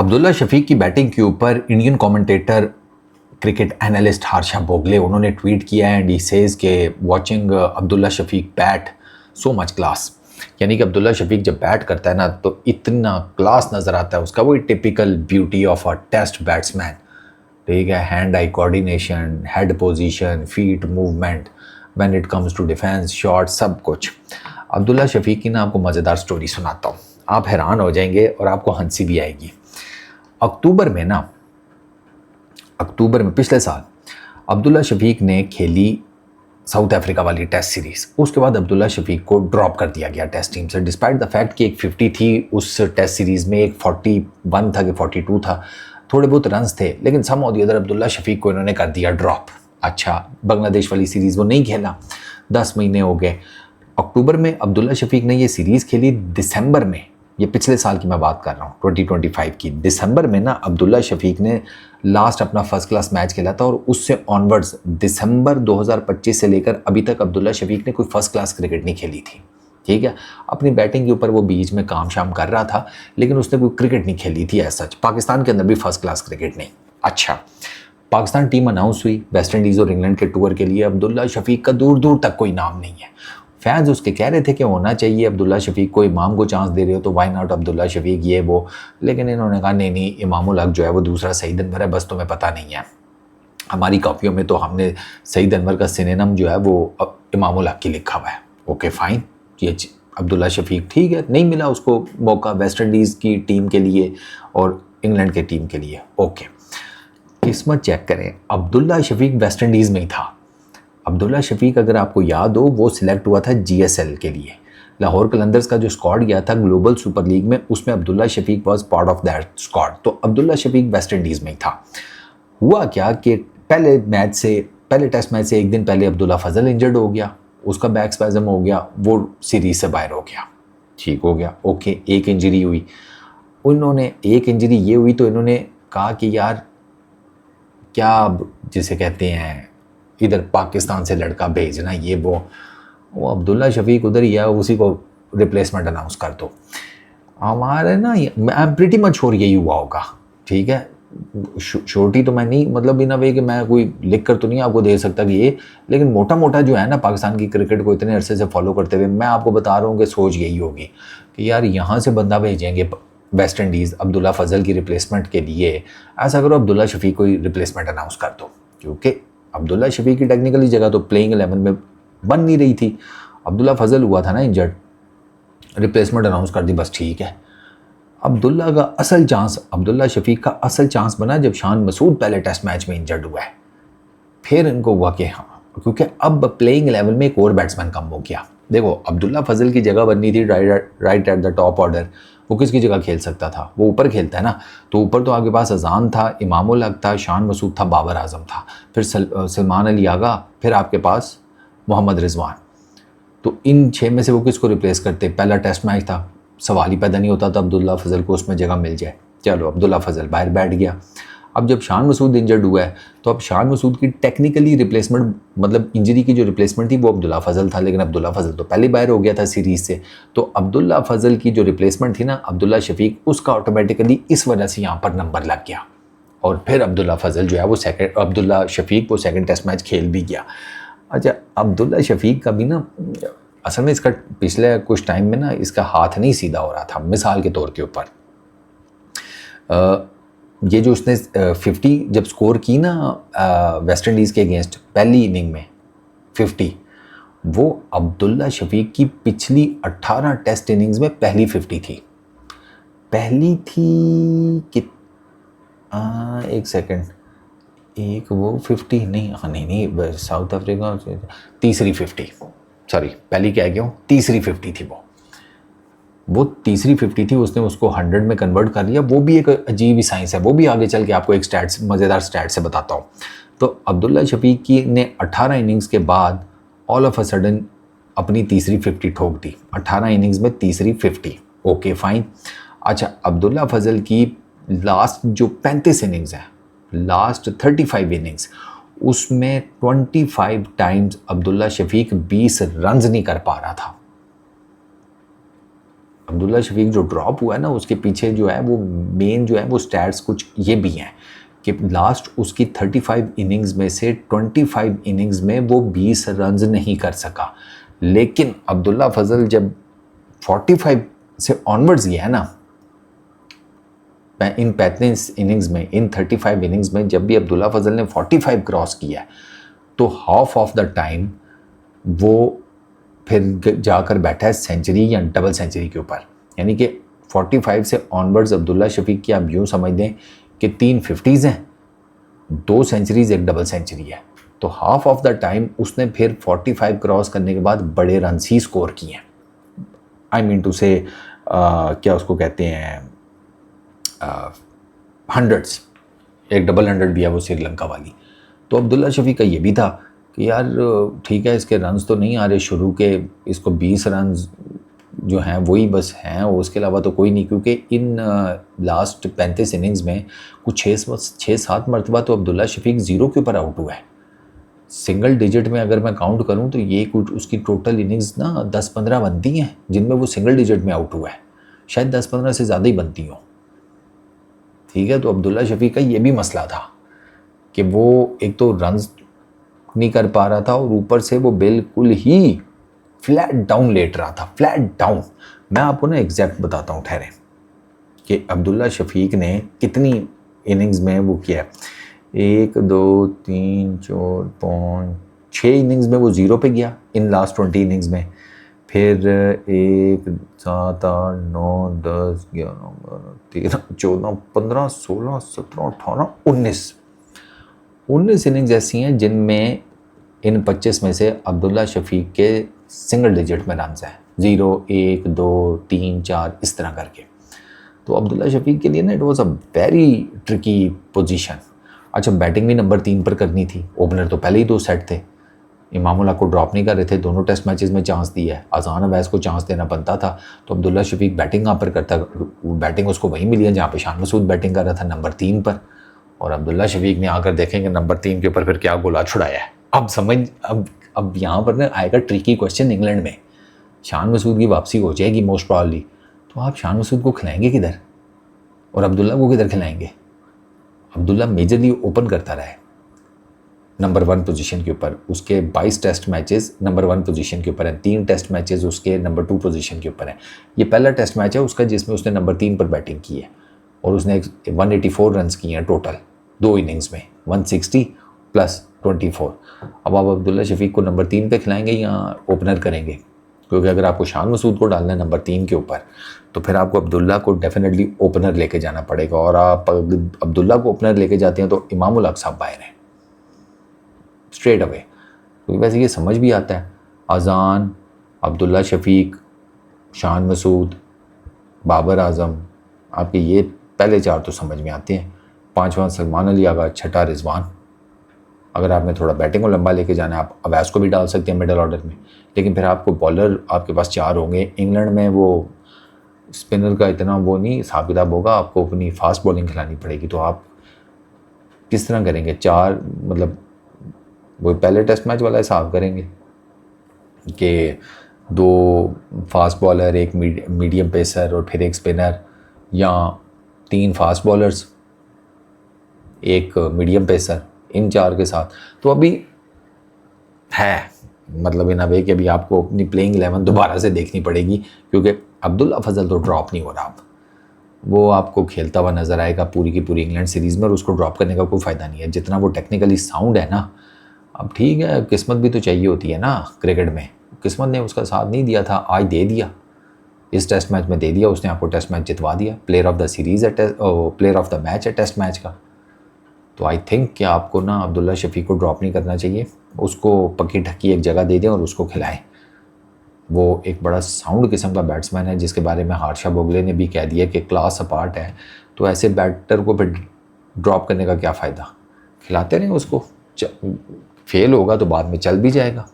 अब्दुल्ला शफीक की बैटिंग के ऊपर Indian commentator cricket analyst Harsha Bhogle उन्होंने ट्वीट किया एंड ही सेज के watching Abdullah Shafique bat so much class. यानी कि अब्दुल्ला शफीक जब बैट करता है ना तो इतना क्लास नज़र आता है उसका, वही typical beauty of a test batsman. ठीक है, hand eye coordination, head position, feet movement, when it comes to defence, shot, सब कुछ। अब्दुल्ला शफीक की ना आपको मज़ेदार स्टोरी सुनाता हूँ, आप हैरान हो जाएंगे और आपको हंसी भी आएगी। अक्टूबर में पिछले साल अब्दुल्ला शफीक ने खेली साउथ अफ्रीका वाली टेस्ट सीरीज़। उसके बाद अब्दुल्ला शफीक को ड्रॉप कर दिया गया टेस्ट टीम से, डिस्पाइट द फैक्ट कि एक 50 थी उस टेस्ट सीरीज़ में, एक 41 था कि 42 था, थोड़े बहुत रन्स थे, लेकिन some of the other Abdullah Shafique को इन्होंने कर दिया ड्रॉप। अच्छा, बांग्लादेश वाली सीरीज़ वो नहीं खेला, 10 महीने हो गए। अक्टूबर में अब्दुल्ला शफीक ने ये सीरीज़ खेली। दिसंबर में, ये पिछले साल की मैं बात कर रहा हूँ 2025 की, दिसंबर में ना अब्दुल्ला शफीक ने लास्ट अपना फर्स्ट क्लास मैच खेला था और उससे ऑनवर्ड्स दिसंबर 2025 से लेकर अभी तक अब्दुल्ला शफीक ने कोई फर्स्ट क्लास क्रिकेट नहीं खेली थी। ठीक है, अपनी बैटिंग के ऊपर वो बीच में काम शाम कर रहा था, लेकिन उसने कोई क्रिकेट नहीं खेली थी एज सच। पाकिस्तान के अंदर भी फर्स्ट क्लास क्रिकेट नहीं। अच्छा, पाकिस्तान टीम अनाउंस हुई वेस्ट इंडीज़ और इंग्लैंड के टूर के लिए। अब्दुल्ला शफीक का दूर दूर तक कोई नाम नहीं है। फैंस उसके कह रहे थे कि होना चाहिए, अब्दुल्ला शफीक को, इमाम को चांस दे रहे हो तो वाई नॉट अब्दुल्ला शफीक, ये वो। लेकिन इन्होंने कहा नहीं, इमामुल हक जो है वो दूसरा सईद अनवर है, बस तुम्हें पता नहीं है। हमारी कॉपियों में तो हमने सईद अनवर का सिनोनिम जो है वो इमामुल हक की लिखा हुआ है। ओके फाइन, ये अब्दुल्ला शफीक ठीक है, नहीं मिला उसको मौका वेस्ट इंडीज़ की टीम के लिए और इंग्लैंड के टीम के लिए। ओके, किस्मत चेक करें, अब्दुल्ला शफीक वेस्ट इंडीज़ में ही था। अब्दुल्ला शफीक अगर आपको याद हो वो सिलेक्ट हुआ था जीएसएल के लिए, लाहौर कलंदर्स का जो स्क्वाड गया था ग्लोबल सुपर लीग में, उसमें Abdullah Shafique was part of that squad. तो अब्दुल्ला शफीक वेस्ट इंडीज़ में ही था। हुआ क्या कि पहले टेस्ट मैच से एक दिन पहले अब्दुल्ला फजल इंजर्ड हो गया, उसका बैक स्पैज़म हो गया, वो सीरीज से बाहर हो गया। ठीक हो गया, ओके। एक इंजरी हुई, उन्होंने एक इंजरी ये हुई तो इन्होंने कहा कि यार क्या जिसे कहते हैं इधर पाकिस्तान से लड़का भेजना, ये वो अब्दुल्ला शफीक उधर ही है, उसी को रिप्लेसमेंट अनाउंस कर दो। हमारे ना I am pretty much sure यही हुआ होगा। ठीक है, श्योरिटी तो मैं नहीं, मतलब इन अ वे कि मैं कोई लिख कर तो नहीं आपको दे सकता कि ये, लेकिन मोटा मोटा जो है ना पाकिस्तान की क्रिकेट को इतने अरसे से फॉलो करते हुए मैं आपको बता रहा हूँ कि सोच यही होगी कि यार यहाँ से बंदा भेजेंगे वेस्ट इंडीज़ अब्दुल्ला फजल की रिप्लेसमेंट के लिए, ऐसा करो अब्दुल्ला शफीक को रिप्लेसमेंट अनाउंस कर दो। क्योंकि अब्दुल्ला शफीक की टेक्निकली जगह तो प्लेइंग 11 में बन नहीं रही थी, अब्दुल्ला फजल हुआ था ना इंजर्ड, रिप्लेसमेंट अनाउंस कर दी, बस ठीक है। अब्दुल्ला शफीक का असल चांस बना जब शान मसूद पहले टेस्ट मैच में इंजर्ड हुआ है। फिर इनको हुआ कि हाँ, क्योंकि अब प्लेइंग 11 में एक और बैट्समैन कम हो गया। देखो, अब्दुल्ला फजल की जगह बननी थी right at the top order, वो किसकी जगह खेल सकता था? वो ऊपर खेलता है ना, तो ऊपर तो आपके पास अजान था, इमामुल हक था, शान मसूद था, बाबर आजम था, फिर सलमान अली आगा, फिर आपके पास मोहम्मद रिजवान। तो इन 6 में से वो किसको रिप्लेस करते? पहला टेस्ट मैच था, सवाल ही पैदा नहीं होता था अब्दुल्ला फजल को उसमें जगह मिल जाए। चलो, अब्दुल्ला फजल बाहर बैठ गया। अब जब शान मसूद इंजर्ड हुआ है तो अब शान मसूद की टेक्निकली रिप्लेसमेंट, मतलब इंजरी की जो रिप्लेसमेंट थी वो अब्दुल्ला फजल था, लेकिन अब्दुल्ला फजल तो पहले बाहर हो गया था सीरीज़ से। तो अब्दुल्ला फजल की जो रिप्लेसमेंट थी ना अब्दुल्ला शफीक, उसका ऑटोमेटिकली इस वजह से यहाँ पर नंबर लग गया और फिर अब्दुल्ला फजल जो है वो अब्दुल्ला शफीक वो सेकेंड टेस्ट मैच खेल भी गया। अच्छा, अब्दुल्ला शफीक का भी ना असल में इसका पिछले कुछ टाइम में ना इसका हाथ नहीं सीधा हो रहा था। मिसाल के तौर के ऊपर ये जो उसने 50 जब स्कोर की ना वेस्ट इंडीज़ के अगेंस्ट पहली इनिंग में 50, वो अब्दुल्ला शफीक की पिछली 18 टेस्ट इनिंग्स में पहली 50 थी। पहली थी कि एक सेकंड, एक वो 50 नहीं, हाँ नहीं साउथ अफ्रीका तीसरी 50, सॉरी पहली क्या गया, तीसरी 50 थी वो तीसरी 50 थी, उसने उसको 100 में कन्वर्ट कर लिया। वो भी एक अजीब ही साइंस है, वो भी आगे चल के आपको एक स्टैट्स, मज़ेदार स्टैट से बताता हूँ। तो अब्दुल्ला शफीक की ने 18 इनिंग्स के बाद ऑल ऑफ अ सडन अपनी तीसरी 50 ठोक दी। 18 इनिंग्स में तीसरी 50, ओके फाइन। अच्छा, अब्दुल्ला फजल की लास्ट जो 35 इनिंग्स है, लास्ट 35 इनिंग्स, उसमें 25 टाइम्स अब्दुल्ला शफीक 20 रन नहीं कर पा रहा था। अब्दुल्ला शफीक जो ड्रॉप हुआ है ना, उसके पीछे जो है वो मेन जो है वो स्टैट्स कुछ ये भी हैं कि लास्ट उसकी 35 इनिंग्स में से 25 इनिंग्स में वो 20 रन्स नहीं कर सका। लेकिन अब्दुल्ला फजल जब 45 से ऑनवर्ड्स गया है ना, इन 35 इनिंग्स में, इन 35 इनिंग्स में जब भी अब्दुल्ला फजल ने 45 क्रॉस किया तो हाफ ऑफ द टाइम वो फिर जाकर बैठा है सेंचुरी या डबल सेंचुरी के ऊपर। यानी कि 45 से ऑनवर्ड्स अब्दुल्ला शफीक की आप यूँ समझ दें कि 3 50s हैं, 2 सेंचुरीज, 1 डबल सेंचुरी है। तो हाफ ऑफ द टाइम उसने फिर 45 क्रॉस करने के बाद बड़े रन ही स्कोर किए हैं। आई मीन टू से क्या उसको कहते हैं, हंड्रेड्स, 1 डबल 100 भी है वो श्रीलंका वाली। तो अब्दुल्ला शफीक का ये भी था कि यार ठीक है, इसके रन्स तो नहीं आ रहे शुरू के, इसको 20 रन्स जो हैं वही बस हैं, उसके अलावा तो कोई नहीं। क्योंकि इन लास्ट 35 इनिंग्स में कुछ 6-7 मरतबा तो अब्दुल्ला शफीक 0 के ऊपर आउट हुआ है। सिंगल डिजिट में अगर मैं काउंट करूं तो ये कुछ उसकी टोटल इनिंग्स ना 10-15 बनती हैं जिनमें वो सिंगल डिजिट में आउट हुआ है, शायद 10-15 से ज़्यादा ही बनती हों। ठीक है, तो अब्दुल्ला शफीक का ये भी मसला था कि वो एक तो रन्स नहीं कर पा रहा था और ऊपर से वो बिल्कुल ही फ्लैट डाउन लेट रहा था, फ्लैट डाउन। मैं आपको ना एग्जैक्ट बताता हूँ, ठहरे, कि अब्दुल्ला शफीक ने कितनी इनिंग्स में वो किया। 1 2 3 4 5 6 इनिंग्स में वो 0 पे गया इन लास्ट 20 इनिंग्स में। फिर 1 7 8 9 10 11 12 13 14 15 16 17 18 19 इनिंग्स ऐसी हैं जिनमें इन 25 में से अब्दुल्ला शफीक के सिंगल डिजिट में रन हैं, 0 1 2 3 4 इस तरह करके। तो अब्दुल्ला शफीक के लिए ना it was a very tricky position. अच्छा, बैटिंग भी नंबर 3 पर करनी थी, ओपनर तो पहले ही 2 सेट थे, इमामुल हक को ड्रॉप नहीं कर रहे थे, दोनों टेस्ट मैचेस में चांस दिया है, अज़ान अवैस को चांस देना बनता था। तो अब्दुल्ला शफीक बैटिंग कहाँ पर करता, बैटिंग उसको वहीं मिली है जहाँ पे शान मसूद बैटिंग कर रहा था, नंबर 3 पर। और अब्दुल्ला शफीक ने आकर देखेंगे नंबर 3 के ऊपर फिर क्या गोला छुड़ाया है। अब समझ, अब यहाँ पर ना आएगा ट्रिकी क्वेश्चन। इंग्लैंड में शान मसूद की वापसी हो जाएगी मोस्ट प्रॉब्ली, तो आप शान मसूद को खिलाएंगे किधर और अब्दुल्ला को किधर खिलाएंगे? अब्दुल्ला मेजरली ओपन करता रहा है नंबर 1 पोजीशन के ऊपर, उसके 22 टेस्ट मैचेस नंबर 1 पोजीशन के ऊपर हैं, 3 टेस्ट मैचेस उसके नंबर 2 पोजीशन के ऊपर हैं। ये पहला टेस्ट मैच है उसका जिसमें उसने नंबर 3 पर बैटिंग की है और उसने 184 रन किए हैं टोटल 2 इनिंग्स में, 160 प्लस 24। अब आप अब्दुल्ला शफीक को नंबर 3 पे खिलाएंगे या ओपनर करेंगे? क्योंकि अगर आपको शान मसूद को डालना है नंबर 3 के ऊपर तो फिर आपको अब्दुल्ला को डेफिनेटली ओपनर लेके जाना पड़ेगा। और आप अब्दुल्ला को ओपनर लेके जाते हैं तो इमामुल हक साहब बाहर हैं स्ट्रेट अवे। क्योंकि वैसे ये समझ भी आता है, अज़ान, अब्दुल्ला शफीक, शान मसूद, बाबर आज़म, आपके ये पहले 4 तो समझ में आते हैं। 5वां सलमान अली आगा, 6ठा रिजवान। अगर आपने थोड़ा बैटिंग को लंबा लेके जाना है आप अवैस को भी डाल सकते हैं मिडल ऑर्डर में, लेकिन फिर आपको बॉलर आपके पास 4 होंगे। इंग्लैंड में वो स्पिनर का इतना वो नहीं हिसाब किताब होगा, आपको अपनी फास्ट बॉलिंग खिलानी पड़ेगी। तो आप किस तरह करेंगे? 4 मतलब वो पहले टेस्ट मैच वाला हिसाब करेंगे कि 2 फास्ट बॉलर, 1 मीडियम पेसर और फिर 1 स्पिनर, या 3 फास्ट बॉलर्स, 1 मीडियम पेसर, इन 4 के साथ। तो अभी है मतलब इन वे कि अभी आपको अपनी प्लेइंग 11 दोबारा से देखनी पड़ेगी, क्योंकि अब्दुल्ला फजल तो ड्रॉप नहीं हो रहा। अब वो आपको खेलता हुआ नज़र आएगा पूरी की पूरी इंग्लैंड सीरीज़ में और उसको ड्रॉप करने का कोई फ़ायदा नहीं है। जितना वो टेक्निकली साउंड है ना, अब ठीक है, किस्मत भी तो चाहिए होती है ना क्रिकेट में। किस्मत ने उसका साथ नहीं दिया था, आज दे दिया, इस टेस्ट मैच में दे दिया, उसने आपको टेस्ट मैच जितवा दिया। प्लेयर ऑफ द सीरीज़ है, प्लेयर ऑफ द मैच है टेस्ट मैच का। तो आई थिंक कि आपको ना अब्दुल्ला शफीक को ड्रॉप नहीं करना चाहिए, उसको पक्की ढक्की एक जगह दे दें और उसको खिलाएं। वो एक बड़ा साउंड किस्म का बैट्समैन है जिसके बारे में हार्शा बोगले ने भी कह दिया कि क्लास अपार्ट है। तो ऐसे बैटर को फिर ड्रॉप करने का क्या फ़ायदा? खिलाते रहें उसको, फेल होगा तो बाद में चल भी जाएगा।